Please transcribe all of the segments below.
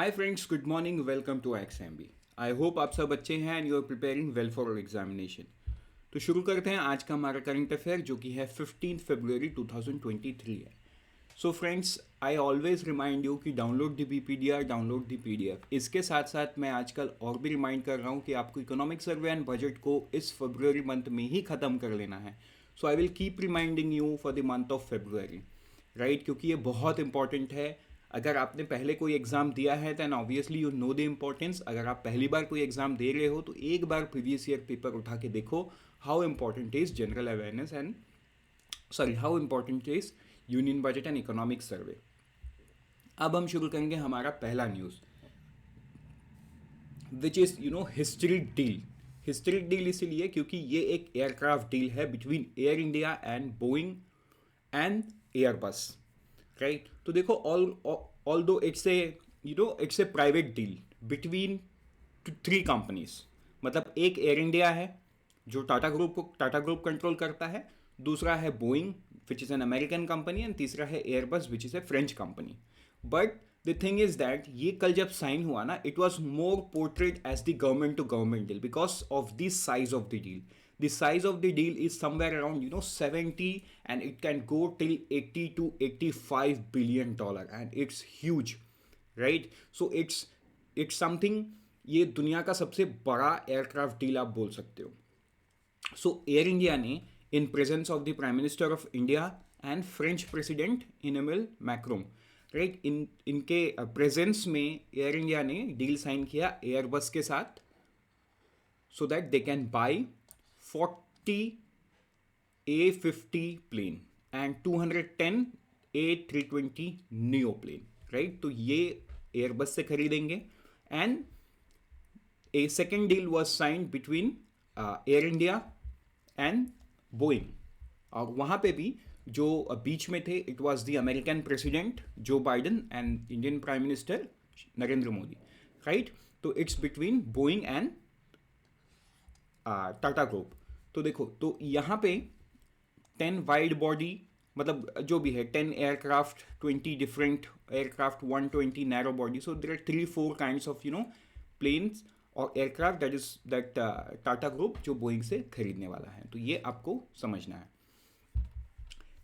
Hi friends, good morning, welcome to XMB. I hope आप सब अच्छे हैं and you are preparing well for examination. तो शुरू करते हैं आज का हमारा करंट अफेयर जो कि है 15 फरवरी 2023 है। So friends, I always remind you कि download the BPDR, download the PDF। इसके साथ साथ मैं आजकल और भी रिमाइंड कर रहा हूँ कि आपको इकोनॉमिक सर्वे एंड बजट को इस फरवरी मंथ में ही ख़त्म कर लेना है। So I will keep reminding you for the month of February, right? क्योंकि ये बहुत इंपॉर्टेंट है। अगर आपने पहले कोई एग्ज़ाम दिया है then obviously you know the importance. अगर आप पहली बार कोई एग्ज़ाम दे रहे हो तो एक बार प्रीवियस ईयर पेपर उठा के देखो how important is general awareness and how important is union budget and economic survey. अब हम शुरू करेंगे हमारा पहला news which is historic deal. Historic deal इसीलिए क्योंकि ये एक एयरक्राफ्ट डील है between Air India and Boeing and Airbus, right? तो देखो, ऑल दो it's a private deal between three companies. मतलब एक एयर इंडिया है जो टाटा ग्रुप कंट्रोल करता है, दूसरा है Boeing which is an American company, and तीसरा है Airbus which is a French company. But the thing is that ये कल जब साइन हुआ ना, it was more portrayed as the government to government deal because of the size of the deal. The size of the deal is somewhere around 70, and it can go till 80 to 85 billion dollar, and it's huge, right? So it's something, ये दुनिया का सबसे बड़ा aircraft deal आप बोल सकते हो. सो Air India ने in presence of the prime minister of India and French president Emmanuel Macron, right, इनके प्रेजेंस में एयर इंडिया ने डील साइन किया एयरबस के साथ so that they can buy 40 A350 plane and 210 A320 neo plane, right? तो ये Airbus से खरीदेंगे. And a second deal was signed between Air India and Boeing, और वहाँ पे भी जो बीच में थे it was the American president Joe Biden and Indian prime minister Narendra Modi, right? तो it's between Boeing and Tata group. तो देखो, तो यहाँ पे 10 वाइड बॉडी, मतलब जो भी है 10 aircraft, 20 different aircraft, 120 narrow body. So there are 3-4 kinds of planes और एयरक्राफ्ट दैट टाटा ग्रुप जो बोइंग से खरीदने वाला है. तो ये आपको समझना है,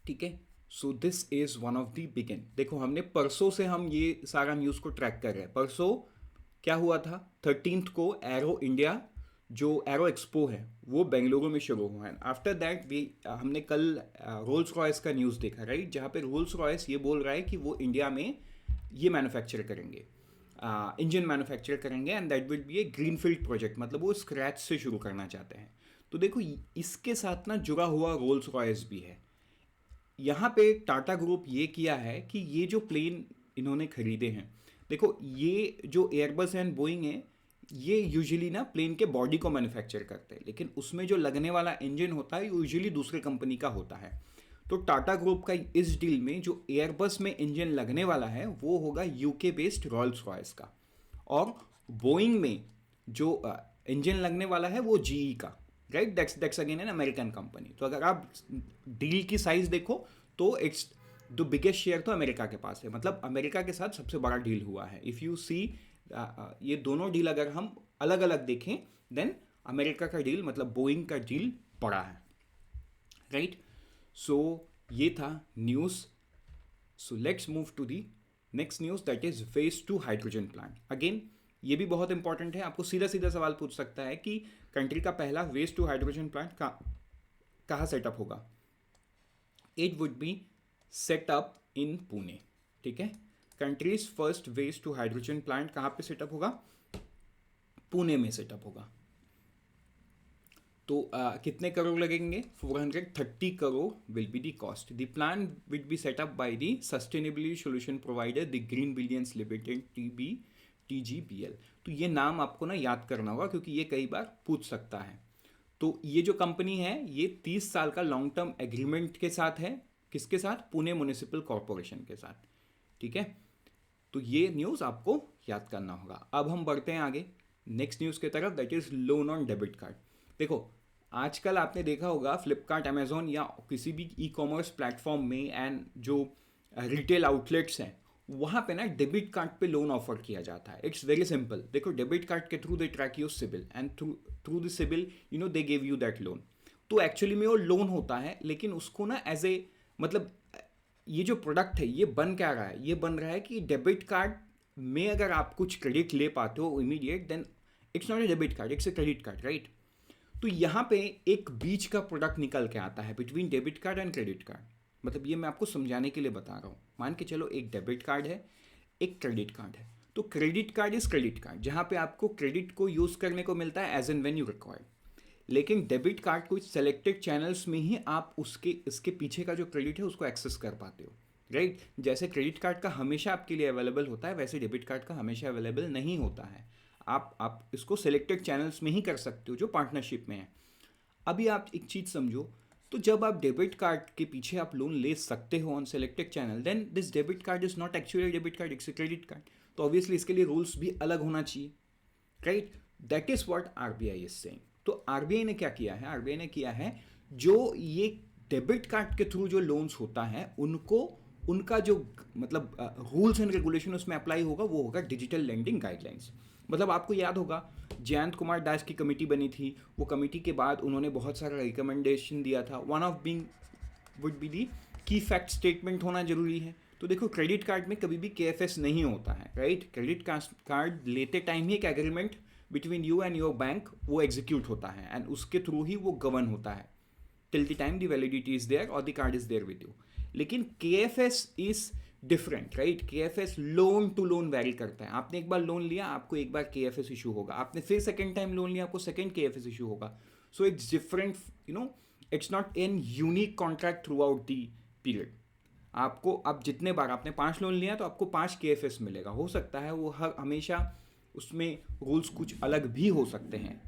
ठीक है? So this is one of the begin. देखो, हमने परसों से हम ये सारा न्यूज़ को ट्रैक कर रहे हैं. परसों क्या हुआ था? 13th को एरो इंडिया, जो एरो एक्सपो है, वो बेंगलुरु में शुरू हुआ है. आफ्टर दैट हमने कल रोल्स रॉयस का न्यूज़ देखा, राइट, जहाँ पे रोल्स रॉयस ये बोल रहा है कि वो इंडिया में ये मैन्युफैक्चर करेंगे, इंजन मैन्युफैक्चर करेंगे, and that will be A greenfield project. मतलब वो स्क्रैच से शुरू करना चाहते हैं. तो देखो, इसके साथ ना जुड़ा हुआ रोल्स रॉयस भी है. यहाँ पे टाटा ग्रुप ये किया है कि ये जो प्लेन इन्होंने खरीदे हैं, देखो, ये जो एयरबस एंड बोइंग है, ये यूजुअली ना प्लेन के बॉडी को मैन्युफैक्चर करते हैं, लेकिन उसमें जो लगने वाला इंजन होता है यूजुअली दूसरे कंपनी का होता है. तो टाटा ग्रुप का इस डील में जो एयरबस में इंजन लगने वाला है वो होगा यूके बेस्ड रॉल्स रॉयस का, और बोइंग में जो इंजन लगने वाला है वो जीई का, right? That's again an American company. तो अगर आप डील की साइज देखो तो इट्स द बिगेस्ट शेयर तो अमेरिका के पास है. मतलब अमेरिका के साथ सबसे बड़ा डील हुआ है. इफ़ यू सी ये दोनों डील अगर हम अलग अलग देखें देन अमेरिका का डील, मतलब बोइंग का डील, बड़ा है, राइट? सो ये था news. So let's move to the next news, that is waste to hydrogen plant. Again ये भी बहुत इंपॉर्टेंट है. आपको सीधा सीधा सवाल पूछ सकता है कि कंट्री का पहला वेस्ट टू हाइड्रोजन प्लांट कहाँ सेटअप होगा? It would be set up in Pune, ठीक है? Country's first waste to hydrogen plant कहाँ पे सेटअप होगा? पुणे में सेटअप होगा. तो कितने करोड़ लगेंगे? 430 crore will be the cost. The plan will be set up by the sustainability solution provider the green billions limited TGBL. तो ये नाम आपको ना याद करना होगा क्योंकि ये कई बार पूछ सकता है. तो ये जो कंपनी है ये 30 साल का लॉन्ग टर्म एग्रीमेंट के साथ है. किसके साथ? पुणे म्युनिसिपल कॉरपोरेशन के साथ, ठीक है? तो ये न्यूज़ आपको याद करना होगा. अब हम बढ़ते हैं आगे नेक्स्ट न्यूज़ की तरफ, that is loan on debit card. देखो, आजकल आपने देखा होगा फ्लिपकार्ट, अमेजोन या किसी भी ई कॉमर्स प्लेटफॉर्म में एंड जो रिटेल आउटलेट्स हैं वहाँ पे ना डेबिट कार्ड पे लोन ऑफर किया जाता है. It's very simple. देखो डेबिट कार्ड के through they track your CIBIL and through through the CIBIL they give you that loan. तो एक्चुअली में वो लोन होता है, लेकिन उसको ना एज ए मतलब ये जो प्रोडक्ट है ये बन क्या रहा है, ये बन रहा है कि डेबिट कार्ड में अगर आप कुछ क्रेडिट ले पाते हो immediate, then it's not a debit card, it's a credit card, right. तो यहाँ पे एक बीच का प्रोडक्ट निकल के आता है between debit card and credit card. मतलब ये मैं आपको समझाने के लिए बता रहा हूँ. मान के चलो एक डेबिट कार्ड है, एक क्रेडिट कार्ड है. तो credit card is credit card जहाँ पे आपको क्रेडिट को यूज़ करने को मिलता है as and when you require. लेकिन डेबिट कार्ड कुछ सेलेक्टेड चैनल्स में ही आप उसके इसके पीछे का जो क्रेडिट है उसको एक्सेस कर पाते हो, राइट. जैसे क्रेडिट कार्ड का हमेशा आपके लिए अवेलेबल होता है, वैसे डेबिट कार्ड का हमेशा अवेलेबल नहीं होता है. आप इसको सेलेक्टेड चैनल्स में ही कर सकते हो जो पार्टनरशिप में है. अभी आप एक चीज़ समझो, तो जब आप डेबिट कार्ड के पीछे आप लोन ले सकते हो on selected channel, then this debit card is not actually debit card, it's a credit card. तो ऑब्वियसली इसके लिए रूल्स भी अलग होना चाहिए, राइट. That is what RBI is saying. तो आरबीआई ने क्या किया है, आरबीआई ने किया है जो ये डेबिट कार्ड के थ्रू जो लोन्स होता है उनको उनका जो मतलब रूल्स एंड रेगुलेशन उसमें अप्लाई होगा वो होगा डिजिटल लेंडिंग गाइडलाइंस. मतलब आपको याद होगा जयंत कुमार दास की कमेटी बनी थी, वो कमेटी के बाद उन्होंने बहुत सारा रिकमेंडेशन दिया था. One of being would be the की फैक्ट स्टेटमेंट होना जरूरी है. तो देखो क्रेडिट कार्ड में कभी भी KFS नहीं होता है, राइट. क्रेडिट कार्ड लेते टाइम ही एक agreement between you and your bank वो एग्जीक्यूट होता है एंड उसके थ्रू ही वो गवर्न होता है till the time the validity is there और the card is there with you. लेकिन KFS is different, right. KFS loan to loan vary करता है. आपने एक बार लोन लिया, आपको एक बार KFS इशू होगा. आपने फिर सेकेंड टाइम लोन लिया, आपको सेकेंड KFS इशू होगा. So it's different, it's not an unique contract through out the period. आपको अब जितने बार आपने 5 लोन लिया तो आपको 5 KFS मिलेगा. हो सकता है वो हर हमेशा उसमें रूल्स कुछ अलग भी हो सकते हैं.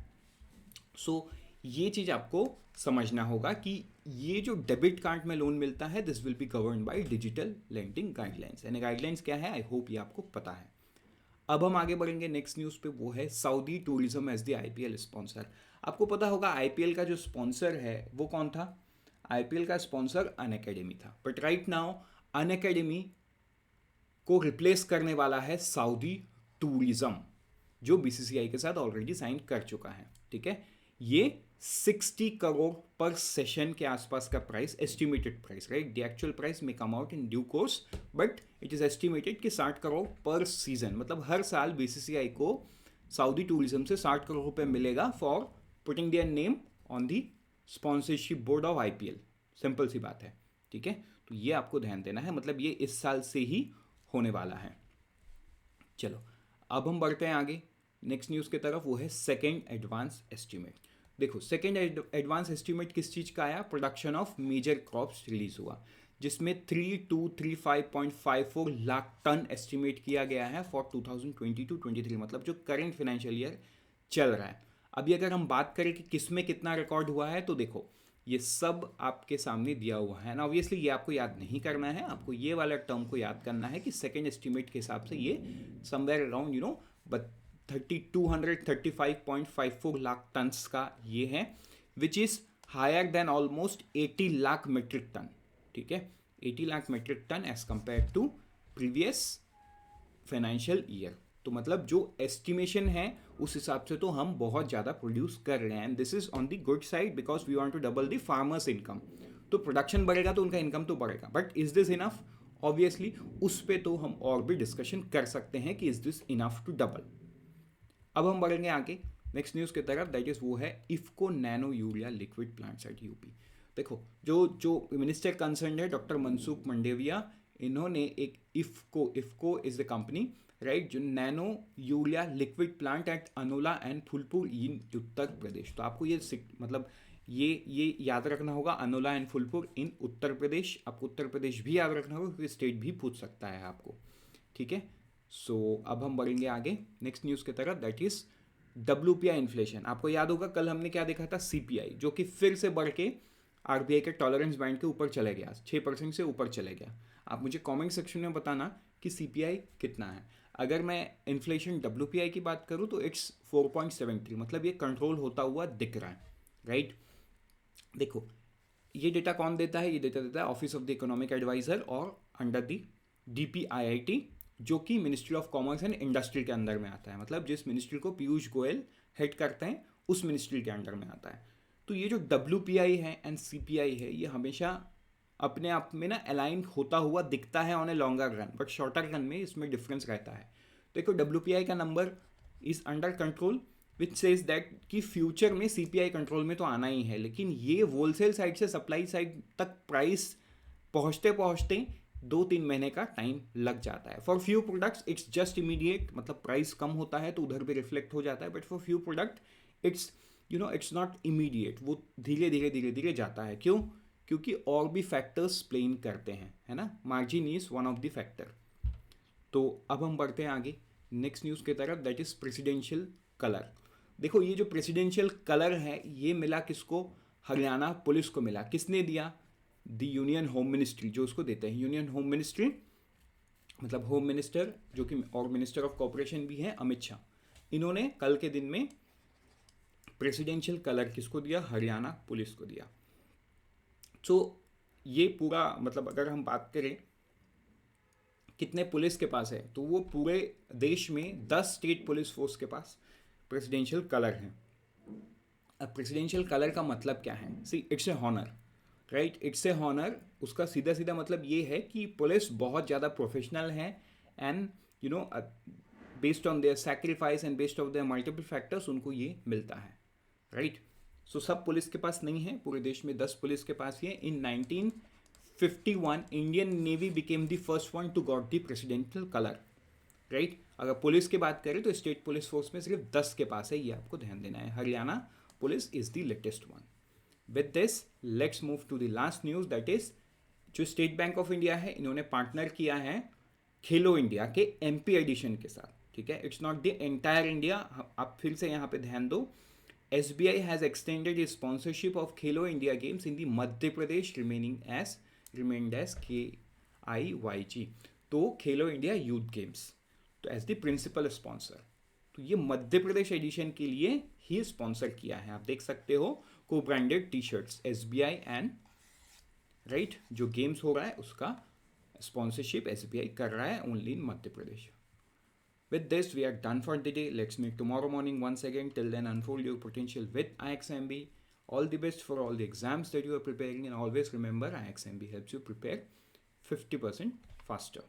सो ये चीज़ आपको समझना होगा कि ये जो डेबिट कार्ड में लोन मिलता है this will be govern by digital lending guidelines. And guidelines क्या है, आई होप ये आपको पता है. अब हम आगे बढ़ेंगे नेक्स्ट न्यूज़ पे, वो है Saudi tourism as the IPL sponsor. आपको पता होगा IPL का जो स्पॉन्सर है वो कौन था. IPL का स्पॉन्सर अनअकैडमी था. बट राइट नाउ अनअकैडमी को रिप्लेस करने वाला है सऊदी टूरिज्म, जो BCCI के साथ ऑलरेडी साइन कर चुका है, ठीक है. ये 60 करोड़ पर सेशन के आसपास का price, estimated price, right. The actual price में come out in due course, but it is estimated कि 60 करोड़ पर सीजन. मतलब हर साल BCCI को सऊदी टूरिज्म से 60 करोड़ रुपए मिलेगा for putting there name on the sponsorship board of IPL. Simple सी बात है, ठीक है. तो ये आपको ध्यान देना है, मतलब ये इस साल से ही होने वाला है. चलो अब हम बढ़ते हैं आगे नेक्स्ट न्यूज़ की तरफ, वो है सेकेंड एडवांस एस्टिमेट. देखो सेकेंड एडवांस एस्टिमेट किस चीज़ का आया, production of major crops release हुआ, जिसमें 3235.54 लाख टन एस्टिमेट किया गया है फॉर 2022-23. मतलब जो करंट फाइनेंशियल ईयर चल रहा है. अभी अगर हम बात करें कि किस में कितना रिकॉर्ड हुआ है, तो देखो ये सब आपके सामने दिया हुआ है ना. ऑब्वियसली ये आपको याद नहीं करना है, आपको ये वाला टर्म को याद करना है कि सेकेंड एस्टिमेट के हिसाब से ये समवेयर अराउंड 3235.54 लाख टन्स का ये है, which is higher than almost 80 lakh metric ton, ठीक है. 80 lakh metric ton as compare to previous financial year. तो मतलब जो एस्टिमेशन है उस हिसाब से तो हम बहुत ज़्यादा प्रोड्यूस कर रहे हैं, and this is on the good side because we want to double the farmers income. तो प्रोडक्शन बढ़ेगा तो उनका इनकम तो बढ़ेगा, but is this enough, obviously उस पर तो हम और भी डिस्कशन कर सकते हैं कि is this enough to double. अब हम बढ़ेंगे आगे नेक्स्ट न्यूज़ की तरफ, दैट इज़ वो है IFFCO nano urea liquid plants at UP. देखो जो मिनिस्टर कंसर्न है डॉक्टर मनसुख मंडेविया, इन्होंने एक IFFCO is the company, right, जो nano urea liquid plant at Aonla and Phulpur in Uttar Pradesh. तो आपको ये मतलब ये याद रखना होगा, अनोला एंड फुलपुर इन उत्तर प्रदेश. आपको उत्तर प्रदेश भी याद रखना होगा क्योंकि स्टेट भी पूछ सकता है आपको, ठीक है. सो अब हम बढ़ेंगे आगे नेक्स्ट न्यूज़ की तरफ, दैट इज WPI इन्फ्लेशन. आपको याद होगा कल हमने क्या देखा था, CPI, जो कि फिर से बढ़ के RBI के टॉलरेंस बैंड के ऊपर चले गया, 6% से ऊपर चले गया. आप मुझे कमेंट सेक्शन में बताना कि CPI कितना है. अगर मैं इन्फ्लेशन WPI की बात करूँ तो इट्स 4.73, मतलब ये कंट्रोल होता हुआ दिख रहा है, राइट. देखो ये डेटा कौन देता है, ये डेटा देता है office of the economic adviser और अंडर द DPIIT, जो कि ministry of commerce and industry के अंदर में आता है, मतलब जिस मिनिस्ट्री को पीयूष गोयल हेड करते हैं उस मिनिस्ट्री के अंडर में आता है। तो ये जो WPI है एंड CPI है, ये हमेशा अपने आप में ना अलाइन होता हुआ दिखता है on a longer run, but shorter run में इसमें डिफरेंस रहता है। देखो WPI का number is under control, which says that कि फ्यूचर में CPI कंट्रोल में तो आना ही है, लेकिन ये होलसेल साइड से सप्लाई साइड तक प्राइस पहुँचते पहुँचते 2-3 महीने का टाइम लग जाता है। For few products it's just immediate, मतलब प्राइस कम होता है तो उधर भी रिफ्लेक्ट हो जाता है, but for few product it's it's not immediate, वो धीरे धीरे धीरे धीरे जाता है। क्यों? क्योंकि और भी फैक्टर्स प्लेन करते हैं, है ना। Margin is one of the factor. तो अब हम बढ़ते हैं आगे नेक्स्ट न्यूज़ की तरफ, दैट इज प्रेसिडेंशियल कलर। देखो ये जो प्रेसिडेंशियल कलर है ये मिला किसको? हरियाणा पुलिस को मिला। किसने दिया? द यूनियन होम मिनिस्ट्री, जो उसको देते हैं यूनियन होम मिनिस्ट्री, मतलब होम मिनिस्टर जो कि और मिनिस्टर ऑफ कॉर्पोरेशन भी हैं अमित शाह, इन्होंने कल के दिन में प्रेसिडेंशियल कलर किसको दिया? हरियाणा पुलिस को दिया। सो ये पूरा, मतलब अगर हम बात करें कितने पुलिस के पास है, तो वो पूरे देश में 10 स्टेट पुलिस फोर्स के पास प्रेसिडेंशियल कलर है। अब प्रेसिडेंशियल कलर का मतलब क्या है? See it's a honour, right, it's a honour. उसका सीधा सीधा मतलब ये है कि पुलिस बहुत ज़्यादा प्रोफेशनल है and based on their sacrifice and based on their multiple factors उनको ये मिलता है, राइट। सो सब पुलिस के पास नहीं है, पूरे देश में 10 पुलिस के पास ही है। इन 1951 Indian navy became the first one two got the presidential colour, right. अगर पुलिस की बात करें तो स्टेट पुलिस फोर्स में सिर्फ 10 के पास है, ये आपको ध्यान देना है। Haryana police is the latest one. With this let's move to the last news, that is जो स्टेट बैंक ऑफ इंडिया है, इन्होंने पार्टनर किया है खेलो इंडिया के MP एडिशन के साथ, ठीक है। It's not the entire India. आप फिर से यहाँ पे ध्यान दो, SBI has extended its sponsorship of Khelo India Games in the Madhya Pradesh remained as KIYG, तो खेलो इंडिया यूथ गेम्स, तो एज द प्रिंसिपल स्पॉन्सर। तो ये मध्य प्रदेश एडिशन के लिए ही स्पॉन्सर किया है। आप देख सकते हो को branded T-shirts SBI and right, जो गेम्स हो रहा है उसका स्पॉन्सरशिप SBI कर रहा है only in Madhya Pradesh. With this, we are done for the day. Let's meet tomorrow morning once again. Till then, unfold your potential with IXMB. All the best for all the exams that you are preparing, and always remember IXMB helps you prepare 50% faster.